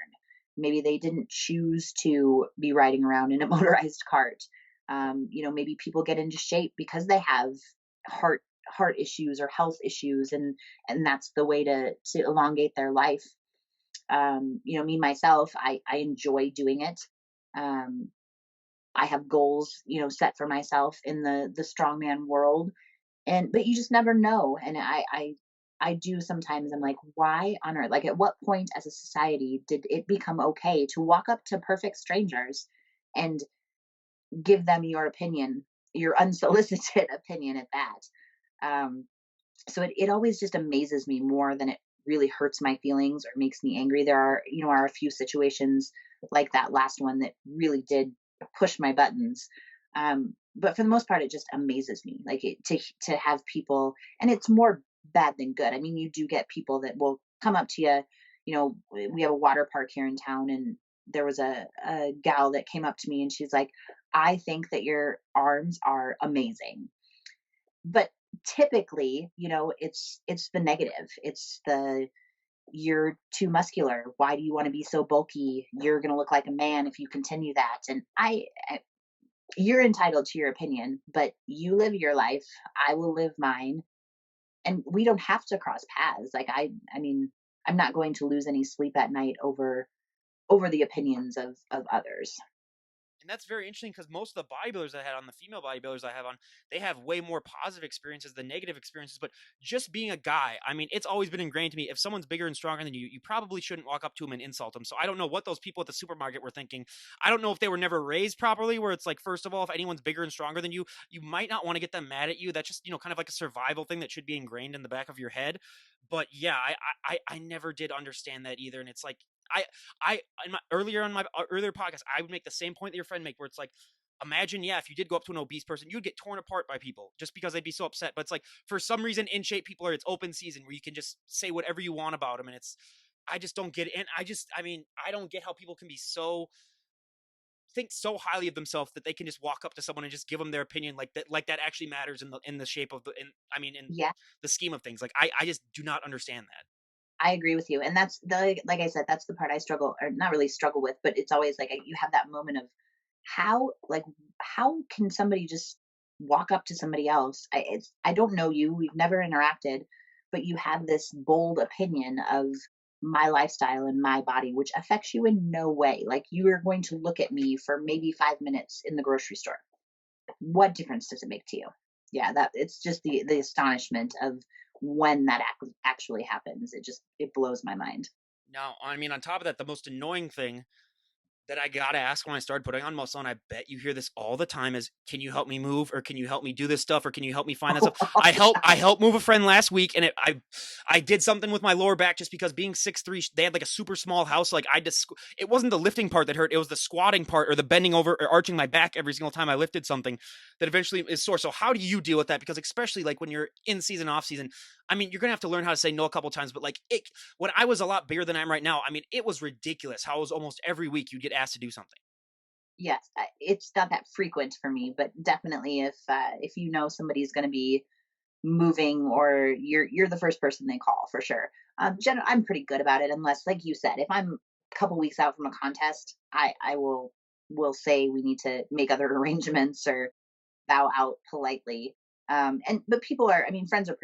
Maybe they didn't choose to be riding around in a motorized cart. Maybe people get into shape because they have heart issues or health issues, and that's the way to elongate their life. Me myself, I enjoy doing it. Um, I have goals, set for myself in the strongman world, and but you just never know. And I do sometimes. I'm like, why on earth? Like, at what point as a society did it become okay to walk up to perfect strangers and give them your opinion, your unsolicited opinion at that? Um, so it always just amazes me more than it really hurts my feelings or makes me angry. There are a few situations like that last one that really did push my buttons. But for the most part, it just amazes me, like, to have people, and it's more bad than good. I mean, you do get people that will come up to you. We have a water park here in town, and there was a gal that came up to me and she's like, I think that your arms are amazing. But typically, it's the negative. It's the, you're too muscular. Why do you want to be so bulky? You're going to look like a man if you continue that. And you're entitled to your opinion, but you live your life. I will live mine, and we don't have to cross paths. Like, I mean, I'm not going to lose any sleep at night over the opinions of others. And that's very interesting because most of the bodybuilders I had on, the female bodybuilders I have on, they have way more positive experiences than negative experiences. But just being a guy, I mean, it's always been ingrained to me. If someone's bigger and stronger than you probably shouldn't walk up to them and insult them. So I don't know what those people at the supermarket were thinking. I don't know if they were never raised properly, where it's like, first of all, if anyone's bigger and stronger than you might not want to get them mad at you. That's just, kind of like a survival thing that should be ingrained in the back of your head. But yeah, I never did understand that either. And it's like, I I in my earlier podcast, I would make the same point that your friend make, where it's like, imagine, yeah, if you did go up to an obese person, you'd get torn apart by people just because they'd be so upset. But it's like, for some reason, in shape people are, it's open season where you can just say whatever you want about them, and it's, I just don't get it. And I mean, I don't get how people can be so, think so highly of themselves that they can just walk up to someone and just give them their opinion, like that actually matters in the shape of the, in I mean, in Yeah, the scheme of things. Like, I just do not understand that. I agree with you. And that's the, like I said, that's the part I struggle, or not really struggle with, but it's always like, you have that moment of like, how can somebody just walk up to somebody else? I don't know you, we've never interacted, but you have this bold opinion of my lifestyle and my body, which affects you in no way. Like, you are going to look at me for maybe 5 minutes in the grocery store. What difference does it make to you? Yeah, that it's just the astonishment of when that actually happens. It blows my mind. Now, I mean, on top of that, the most annoying thing that I gotta ask when I started putting on muscle, and I bet you hear this all the time, is, can you help me move, or can you help me do this stuff, or can you help me find that stuff? I helped move a friend last week, and I did something with my lower back just because, being 6'3", they had like a super small house. Like, I just, it wasn't the lifting part that hurt, it was the squatting part, or the bending over or arching my back every single time I lifted something, that eventually is sore. So how do you deal with that? Because especially like when you're in season, off season, I mean, you're gonna have to learn how to say no a couple times. But like, when I was a lot bigger than I am right now, I mean, it was ridiculous how it was almost every week you'd get asked to do something. Yes, it's not that frequent for me, but definitely if somebody's going to be moving, or you're the first person they call for sure. I'm pretty good about it, unless, like you said, if I'm a couple weeks out from a contest, I will say we need to make other arrangements or bow out politely. And but people are, I mean, friends are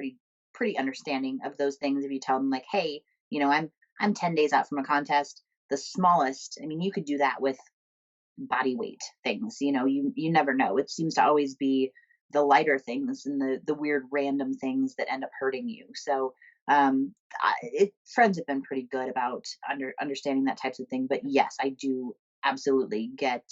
pretty understanding of those things. If you tell them, like, hey, I'm 10 days out from a contest, the smallest. I mean, you could do that with body weight things. You never know. It seems to always be the lighter things and the weird random things that end up hurting you. So friends have been pretty good about understanding that types of thing. But yes, I do absolutely get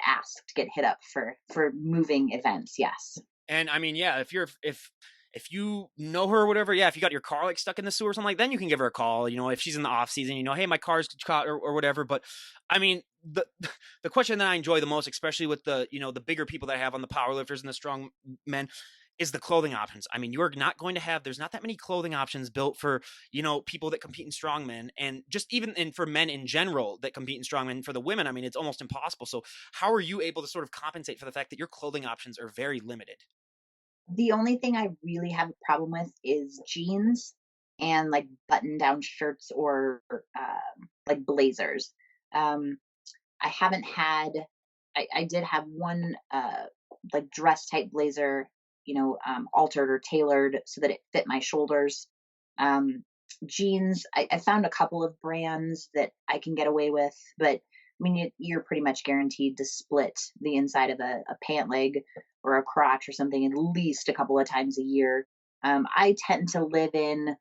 asked, get hit up for moving events. Yes. And I mean, yeah, if if you know her or whatever, yeah, if you got your car like stuck in the sewer or something like, then you can give her a call. If she's in the off season, hey, my car's caught or whatever. But I mean, the the question that I enjoy the most, especially with the bigger people that I have on the power lifters and the strong men, is the clothing options. I mean, you're not going to have, there's not that many clothing options built for, people that compete in strongmen, and just even in for men in general that compete in strongmen. For the women, I mean, it's almost impossible. So how are you able to sort of compensate for the fact that your clothing options are very limited? The only thing I really have a problem with is jeans and like button down shirts or like blazers. Um, I haven't had, I did have one like dress type blazer, altered or tailored so that it fit my shoulders. Um, Jeans, I found a couple of brands that I can get away with, but I mean, you're pretty much guaranteed to split the inside of a pant leg or a crotch or something at least a couple of times a year. I tend to live in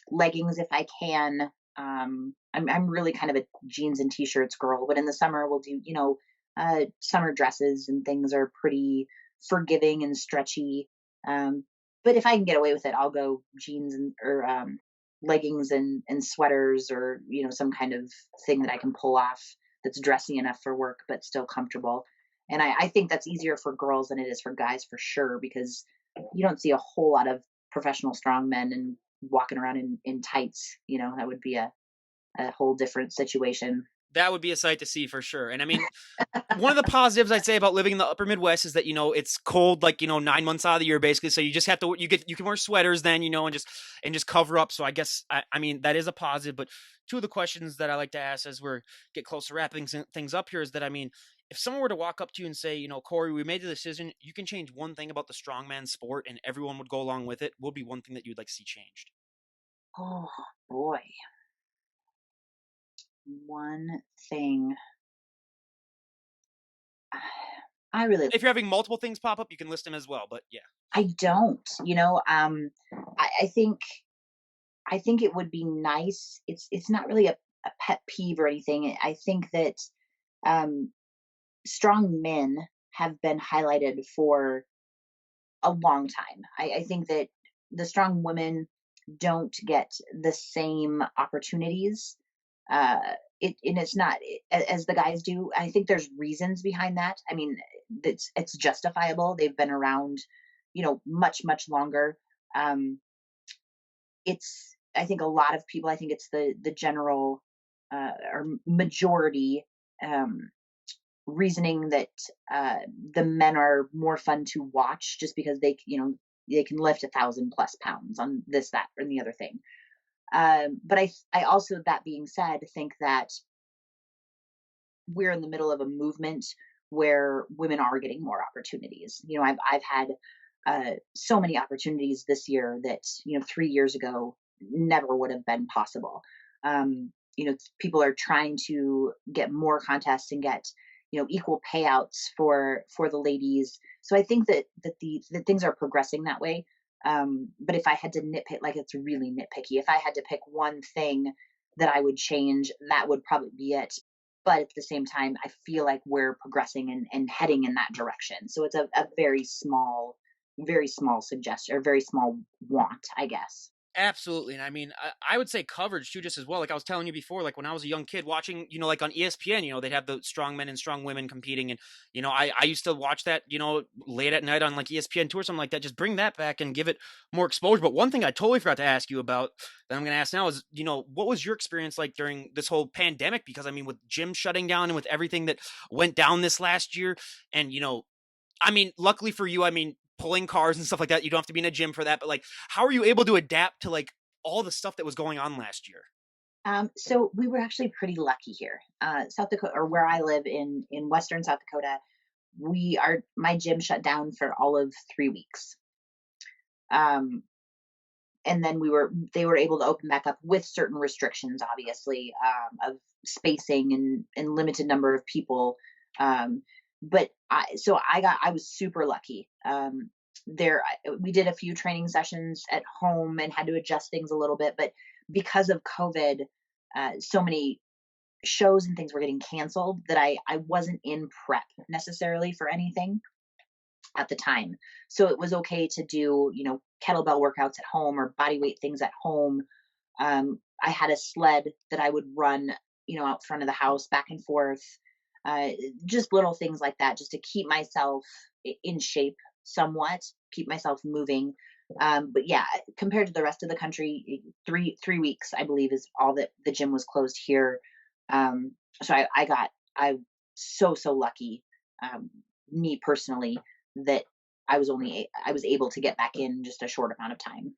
leggings if I can. I'm really kind of a jeans and t-shirts girl, but in the summer we'll do, summer dresses and things are pretty forgiving and stretchy. Um, but if I can get away with it, I'll go jeans and or leggings and sweaters or some kind of thing that I can pull off that's dressy enough for work but still comfortable. And I think that's easier for girls than it is for guys for sure because you don't see a whole lot of professional strongmen and walking around in tights. That would be a whole different situation. That would be a sight to see for sure. And I mean, one of the positives I'd say about living in the upper Midwest is that it's cold, like 9 months out of the year basically. So you just have to you can wear sweaters then, and just cover up. So I guess I mean that is a positive. But two of the questions that I like to ask as we're get close to wrapping things up here is that, I mean, if someone were to walk up to you and say, Corey, we made the decision, you can change one thing about the strongman sport, and everyone would go along with it, what would be one thing that you'd like to see changed? Oh boy, one thing. I really If you're having multiple things pop up, you can list them as well. But yeah. I don't. I think it would be nice. It's not really a pet peeve or anything. I think that um, strong men have been highlighted for a long time. I think that the strong women don't get the same opportunities. And it's not as the guys do. I think there's reasons behind that. I mean, it's justifiable. They've been around, much much longer. Um, it's I think a lot of people. I think it's the general or majority um, reasoning that the men are more fun to watch just because they can lift 1,000 plus pounds on this, that, or the other thing. But I also, that being said, think that we're in the middle of a movement where women are getting more opportunities. I've had so many opportunities this year that 3 years ago never would have been possible. People are trying to get more contests and get equal payouts for the ladies. So I think that things are progressing that way. But if I had to nitpick, like it's really nitpicky, if I had to pick one thing that I would change, that would probably be it. But at the same time, I feel like we're progressing and heading in that direction. So it's a very small suggestion or very small want, I guess. Absolutely. And I mean, I would say coverage too, just as well. Like I was telling you before, like when I was a young kid watching, like on ESPN, they'd have the strong men and strong women competing. And, I used to watch that, late at night on like ESPN2 or something like that. Just bring that back and give it more exposure. But one thing I totally forgot to ask you about that I'm going to ask now is, what was your experience like during this whole pandemic? Because I mean, with gyms shutting down and with everything that went down this last year, and, I mean, luckily for you, I mean, pulling cars and stuff like that, you don't have to be in a gym for that. But like, how are you able to adapt to like all the stuff that was going on last year? So we were actually pretty lucky here, South Dakota, or where I live in Western South Dakota. My gym shut down for all of 3 weeks. Um, and then they were able to open back up with certain restrictions, obviously, of spacing and limited number of people. Um, but I was super lucky. We did a few training sessions at home and had to adjust things a little bit, but because of COVID, so many shows and things were getting canceled that I wasn't in prep necessarily for anything. at the time. So it was okay to do, kettlebell workouts at home or body weight things at home. I had a sled that I would run, out front of the house back and forth. Uh, just little things like that, just to keep myself in shape somewhat, keep myself moving. But yeah, compared to the rest of the country, 3 weeks I believe is all that the gym was closed here. So I so lucky, um, me personally, that I was able to get back in just a short amount of time.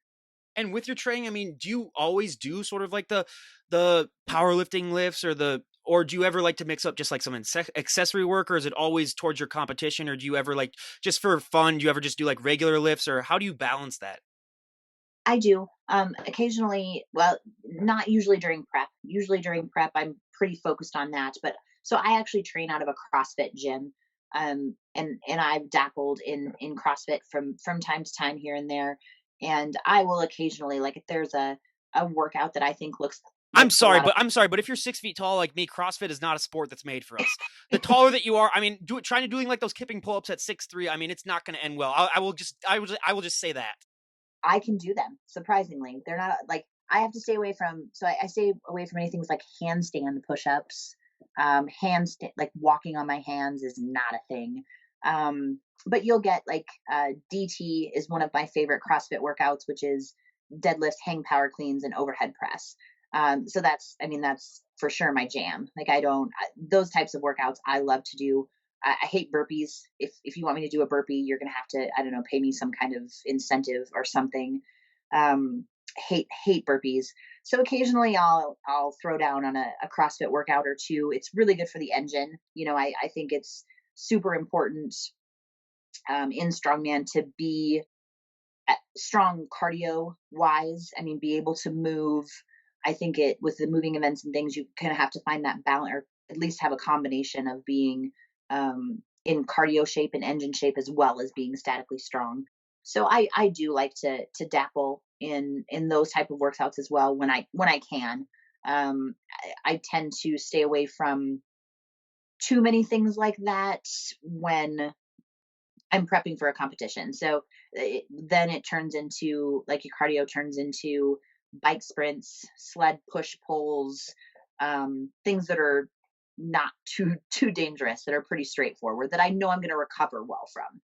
And with your training, I mean, do you always do sort of like the powerlifting lifts or do you ever like to mix up just like some accessory work, or is it always towards your competition, or do you ever like just for fun, do you ever just do like regular lifts, or how do you balance that? I do. Occasionally, well, not usually during prep. Usually during prep, I'm pretty focused on that. But so I actually train out of a CrossFit gym, and I've dabbled in CrossFit from time to time here and there. And I will occasionally, like, if there's a workout that I think looks I'm a sorry, lot of. but if you're 6 feet tall like me, CrossFit is not a sport that's made for us. The taller that you are, I mean, trying to doing like those kipping pull ups at 6'3", I mean, it's not going to end well. I will just say that. I can do them. Surprisingly, they're not like I have to stay away from. So I stay away from anything like handstand push-ups. Handstand, like walking on my hands, is not a thing. But you'll get like DT is one of my favorite CrossFit workouts, which is deadlift, hang power cleans, and overhead press. So that's, I mean, that's for sure my jam. Like those types of workouts I love to do. I hate burpees. If you want me to do a burpee, you're gonna have to, I don't know, pay me some kind of incentive or something. Um, hate burpees. So occasionally I'll throw down on a CrossFit workout or two. It's really good for the engine. I think it's super important in strongman to be strong cardio wise. I mean, be able to move. I think it with the moving events and things, you kind of have to find that balance, or at least have a combination of being in cardio shape and engine shape as well as being statically strong. So I do like to dabble in those type of workouts as well when I can. I tend to stay away from too many things like that when I'm prepping for a competition. So then it turns into, like, your cardio turns into bike sprints, sled push pulls, things that are not too dangerous, that are pretty straightforward, that I know I'm going to recover well from.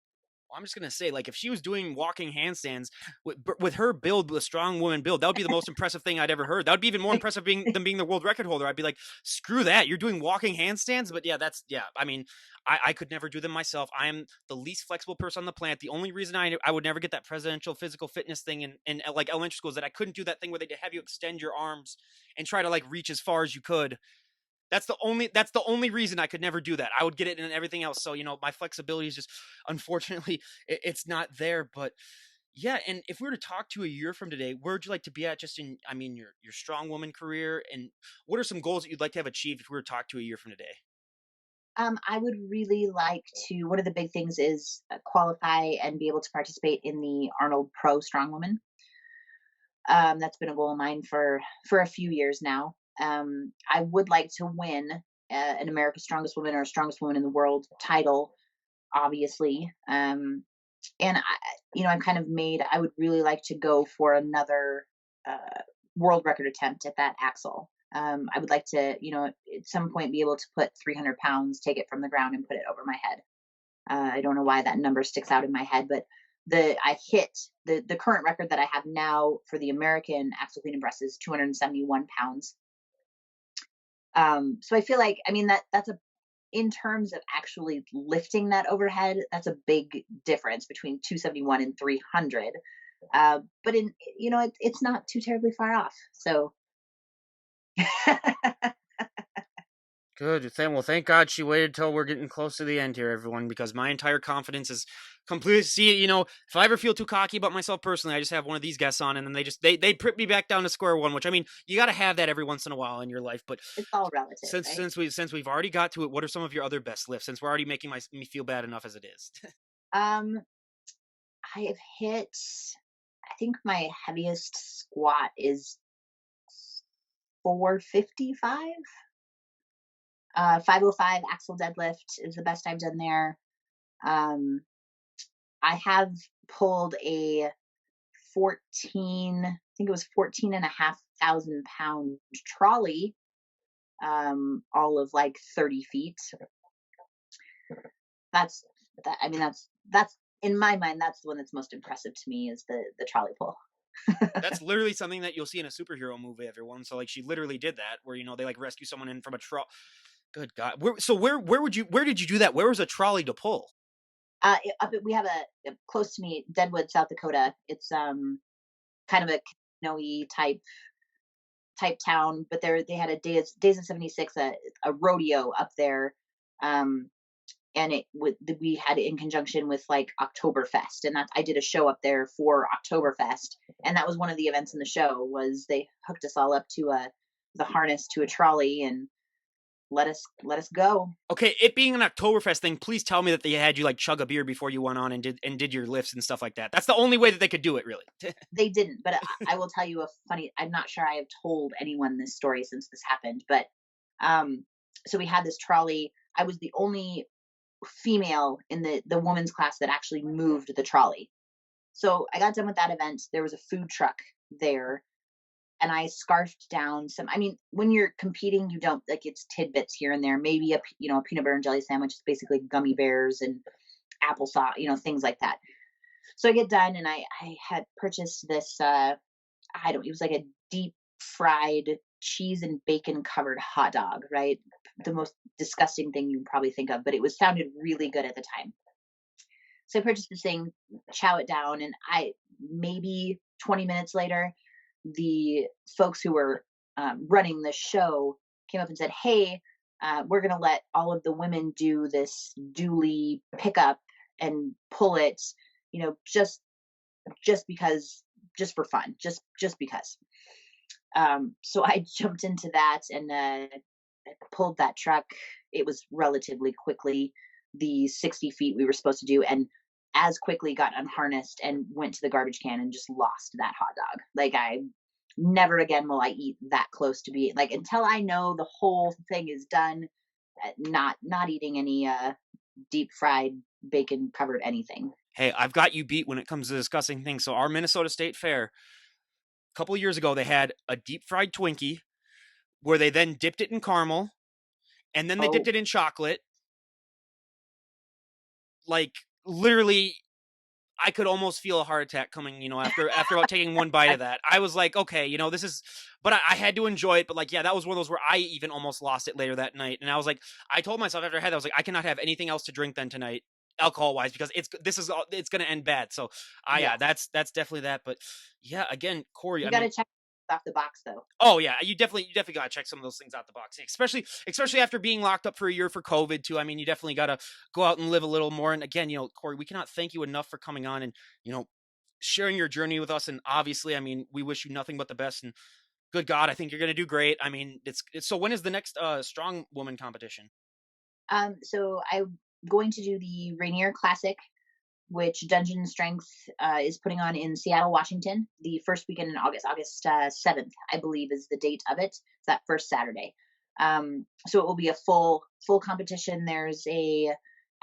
I'm just gonna say, like, if she was doing walking handstands with her build, with a strong woman build, that would be the most impressive thing I'd ever heard. That would be even more impressive than being the world record holder. I'd be like, screw that, you're doing walking handstands. But yeah, yeah. I mean, I could never do them myself. I am the least flexible person on the planet. The only reason I would never get that presidential physical fitness thing in like elementary school is that I couldn't do that thing where they have you extend your arms and try to like reach as far as you could. That's the only reason I could never do that. I would get it in everything else. So, my flexibility is just unfortunately it's not there. But yeah, and if we were to talk to a year from today, where would you like to be at just in, I mean, your strong woman career, and what are some goals that you'd like to have achieved if we were to talk to a year from today? I would really like to. One of the big things is qualify and be able to participate in the Arnold Pro Strongwoman. That's been a goal of mine for a few years now. I would like to win an America's Strongest Woman or Strongest Woman in the World title, obviously. And I'm kind of made. I would really like to go for another world record attempt at that axle. I would like to, at some point, be able to put 300 pounds, take it from the ground, and put it over my head. I don't know why that number sticks out in my head, but I hit the current record that I have now for the American axle clean and breast is 271 pounds. So I feel like, I mean, that's a in terms of actually lifting that overhead, that's a big difference between 271 and 300. But it's not too terribly far off. So Good. Well, thank God she waited till we're getting close to the end here, everyone, because my entire confidence is completely. See, if I ever feel too cocky about myself personally, I just have one of these guests on, and then they put me back down to square one. Which, I mean, you got to have that every once in a while in your life. But it's all relative, since right? we've already got to it, what are some of your other best lifts? Since we're already making me feel bad enough as it is. Um, I have hit. I think my heaviest squat is 455. 505 axle deadlift is the best I've done there. Um, I have pulled a 14, I think it was 14,500 pound trolley, all of like 30 feet. That's that. I mean, that's in my mind, that's the one that's most impressive to me is the trolley pull. That's literally something that you'll see in a superhero movie, everyone. So like she literally did that where they like rescue someone in from a trolley. Good God. Where did you do that? Where was a trolley to pull? We have close to me, Deadwood, South Dakota. It's kind of a snowy type town, but they had a Days of '76, a rodeo up there, um, and we had it in conjunction with like Oktoberfest, and I did a show up there for Oktoberfest, and that was one of the events in the show was they hooked us all up to a the harness to a trolley and let us go. Okay, it being an Oktoberfest thing, please tell me that they had you like chug a beer before you went on and did your lifts and stuff like that. That's the only way that they could do it, really. They didn't, but I will tell you a funny. I'm not sure I have told anyone this story since this happened, but um, so we had this trolley. I was the only female in the women's class that actually moved the trolley. So I got done with that event. There was a food truck there, and I scarfed down some. I mean, when you're competing, you don't like it's tidbits here and there. Maybe a peanut butter and jelly sandwich is basically gummy bears and applesauce, things like that. So I get done, and I had purchased this. I don't. It was like a deep fried cheese and bacon covered hot dog, right? The most disgusting thing you can probably think of, but it was sounded really good at the time. So I purchased this thing, chow it down, and I maybe 20 minutes later, the folks who were running the show came up and said, "Hey, we're going to let all of the women do this dually pickup and pull it, just because, just for fun, just because." So I jumped into that and pulled that truck. It was relatively quickly the 60 feet we were supposed to do, and as quickly got unharnessed and went to the garbage can and just lost that hot dog. Like I never again will I eat that close to be like until I know the whole thing is done. Not eating any deep fried bacon covered anything. Hey, I've got you beat when it comes to discussing things. So our Minnesota State Fair, a couple of years ago, they had a deep fried Twinkie where they then dipped it in caramel and then they dipped Oh, it in chocolate. Like literally I could almost feel a heart attack coming, after about taking one bite of that. I was like, okay, this is, but I had to enjoy it. But like, yeah, that was one of those where I even almost lost it later that night. And I was like, I told myself after I had that, I was like, I cannot have anything else to drink then tonight, alcohol wise, because it's going to end bad. So yeah, yes. that's definitely that. But yeah, again, Corey, You I got mean, to check off the box though. oh yeah, you definitely gotta check some of those things out the box, especially after being locked up for a year for COVID too. I mean, you definitely gotta go out and live a little more. And again, Corey, we cannot thank you enough for coming on and you know sharing your journey with us. And obviously, I mean, we wish you nothing but the best. And good God, I think you're gonna do great. I mean, it's so when is the next strong woman competition? So I'm going to do the Rainier Classic, which Dungeon Strength is putting on in Seattle, Washington, the first weekend in August. August 7th, I believe, is the date of it. It's that first Saturday. So it will be a full competition. There's a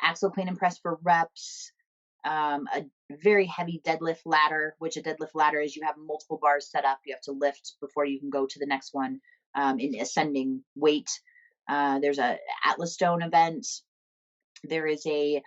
axle clean and press for reps, a very heavy deadlift ladder, which a deadlift ladder is you have multiple bars set up. You have to lift before you can go to the next one in ascending weight. There's a Atlas Stone event. There is a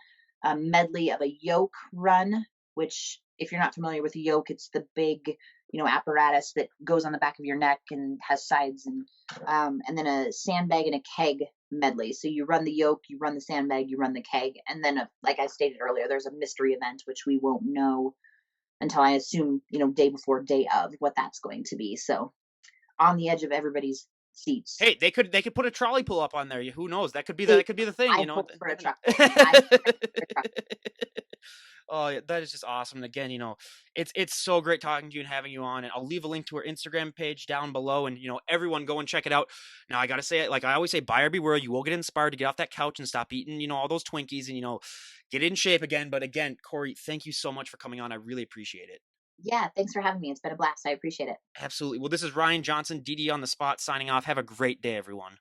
medley of a yoke run, which, if you're not familiar with a yoke, it's the big, apparatus that goes on the back of your neck and has sides, and then a sandbag and a keg medley. So you run the yoke, you run the sandbag, you run the keg, and then, like I stated earlier, there's a mystery event which we won't know until I assume, day before, day of, what that's going to be. So on the edge of everybody's seats. Hey, they could put a trolley pull up on there. Who knows? They, That could be the thing. I hope for a truck pull. I hope for a truck. Oh, yeah, that is just awesome. And again, it's so great talking to you and having you on. And I'll leave a link to her Instagram page down below. And everyone go and check it out. Now I gotta say it, like I always say, buyer beware. You will get inspired to get off that couch and stop eating, all those Twinkies and get in shape again. But again, Corey, thank you so much for coming on. I really appreciate it. Yeah, thanks for having me. It's been a blast. I appreciate it. Absolutely. Well, this is Ryan Johnson, DD on the spot, signing off. Have a great day, everyone.